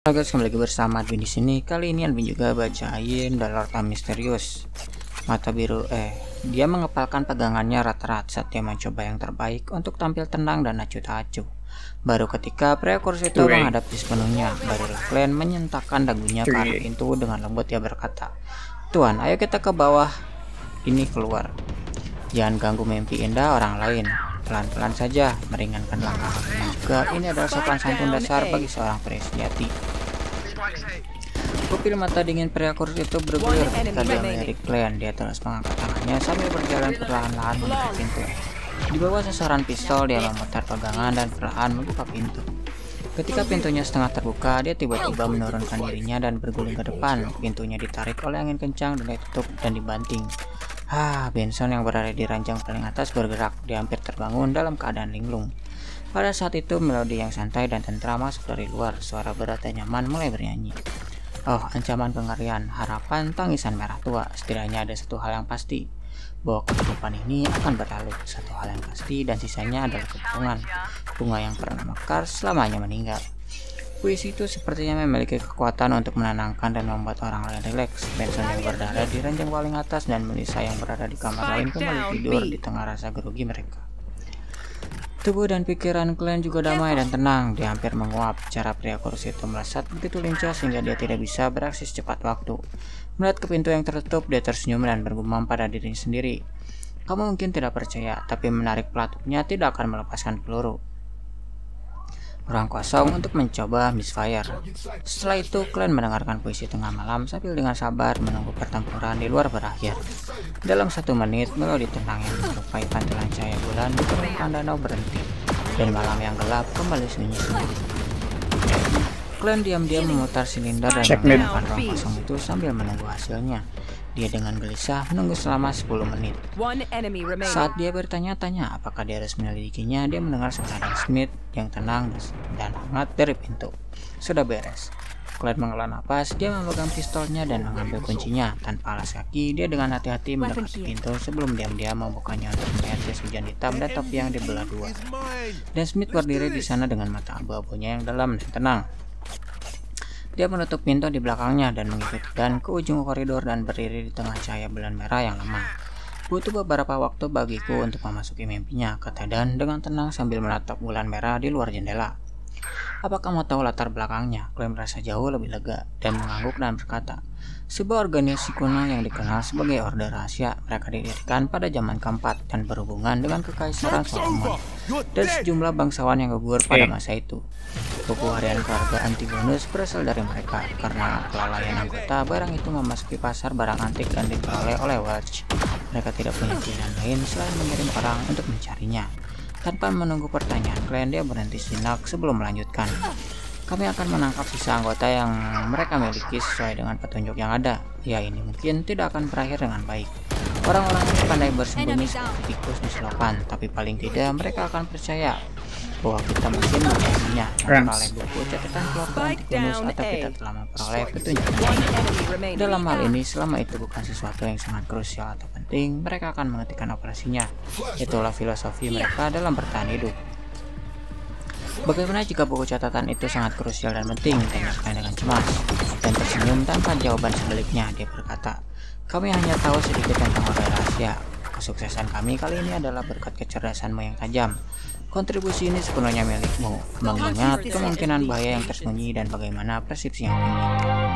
Halo guys, kembali lagi bersama Advin di sini. Kali ini Advin juga bacain The Lord of Mysterious. Mata biru dia mengepalkan pegangannya rat-rat saat dia mencoba yang terbaik untuk tampil tenang dan acuh tak acuh. Baru ketika pria kursi itu menghadapi sepenuhnya, barulah Glenn menyentakkan dagunya ke arah pintu dengan lembut. Dia berkata, "Tuan, ayo kita ke bawah ini keluar. Jangan ganggu mimpi indah orang lain. Pelan-pelan saja, meringankan langkah kaki juga. Ini adalah sopan santun dasar bagi seorang pria sejati." Pupil mata dingin pria kurus itu bergulir ketika dia melirik Glenn. Dia terus mengangkat tangannya sambil berjalan perlahan-lahan menuju pintu. Di bawah sasaran pistol, dia memutar pegangan dan perlahan membuka pintu. Ketika pintunya setengah terbuka, dia tiba-tiba menurunkan dirinya dan berguling ke depan. Pintunya ditarik oleh angin kencang dan ditutup dan dibanting. Benson yang berada di ranjang paling atas bergerak. Dia hampir terbangun dalam keadaan linglung. Pada saat itu, melodi yang santai dan tentram masuk dari luar. Suara berat dan nyaman mulai bernyanyi. Oh, ancaman pengerian, harapan, tangisan merah tua. Setidaknya ada satu hal yang pasti, bahwa kehidupan ini akan berlalu. Satu hal yang pasti dan sisanya adalah kebohongan. Bunga yang pernah mekar selamanya meninggal. Puisi itu sepertinya memiliki kekuatan untuk menenangkan dan membuat orang lain rileks. Benson yang berada di ranjang paling atas dan Melissa yang berada di kamar lain kembali tidur di tengah rasa grogi mereka. Tubuh dan pikiran Glenn juga damai dan tenang. Dia hampir menguap. Cara pria kurus itu melesat begitu lincah sehingga dia tidak bisa beraksi secepat waktu. Melihat ke pintu yang tertutup, dia tersenyum dan bergumam pada dirinya sendiri. Kamu mungkin tidak percaya, tapi menarik pelatupnya tidak akan melepaskan peluru. Ruang kosong untuk mencoba misfire. Setelah itu, Glenn mendengarkan puisi tengah malam sambil dengan sabar menunggu pertempuran di luar berakhir. Dalam 1 menit, melodi tenang yang menyerupai pantulan cahaya bulan di permukaan danau berhenti, dan malam yang gelap kembali sunyi sendiri. Glenn diam-diam memutar silinder dan menggunakan ruang kosong itu sambil menunggu hasilnya. Dia dengan gelisah menunggu selama 10 menit. Saat dia bertanya-tanya apakah dia harus menyelidikinya, dia mendengar suara Smith yang tenang dan hangat dari pintu. Sudah beres. Glenn menghela napas, dia memegang pistolnya dan mengambil kuncinya. Tanpa alas kaki, dia dengan hati-hati mendekati pintu sebelum diam-diam membukanya untuk melihat jas hujan hitam dan topi yang dibelah dua. Dan Smith berdiri di sana dengan mata abu-abunya yang dalam dan tenang. Dia menutup pintu di belakangnya dan mengikuti Dan ke ujung koridor dan berdiri di tengah cahaya bulan merah yang lemah. Butuh beberapa waktu bagiku untuk memasuki mimpinya, kata Dan dengan tenang sambil menatap bulan merah di luar jendela. Apa kamu tahu latar belakangnya? Glenn merasa jauh lebih lega dan mengangguk dan berkata, sebuah organisasi kuno yang dikenal sebagai Orde Rahasia. Mereka didirikan pada zaman keempat dan berhubungan dengan Kekaisaran Solomon dan sejumlah bangsawan yang gugur pada masa itu. Buku harian keluarga Antigonus berasal dari mereka. Karena kelalaian anggota, barang itu memasuki pasar barang antik dan diperoleh oleh Welch. Mereka tidak punya pilihan lain selain mengirim orang untuk mencarinya. Tanpa menunggu pertanyaan Glenn, dia berhenti sejenak sebelum melanjutkan. Kami akan menangkap sisa anggota yang mereka miliki sesuai dengan petunjuk yang ada. Ya, ini mungkin tidak akan berakhir dengan baik. Orang-orang ini pandai bersembunyi seperti tikus di selokan, tapi paling tidak mereka akan percaya bahwa kita mungkin mempunyainya, memperoleh buku catatan keluarga Antigonus atau kita telah memperoleh petunjuk. Dalam hal ini, selama itu bukan sesuatu yang sangat krusial atau penting, mereka akan menghentikan operasinya. Itulah filosofi mereka dalam bertahan hidup. Bagaimana jika buku catatan itu sangat krusial dan penting? Tanya Glenn dengan cemas dan tersenyum tanpa jawaban sebaliknya. Dia berkata, kami hanya tahu sedikit tentang Orde Rahasia. Kesuksesan kami kali ini adalah berkat kecerdasanmu yang tajam. Kontribusi ini sepenuhnya milikmu. Mengingat kemungkinan bahaya yang tersembunyi dan bagaimana persepsi yang tinggi.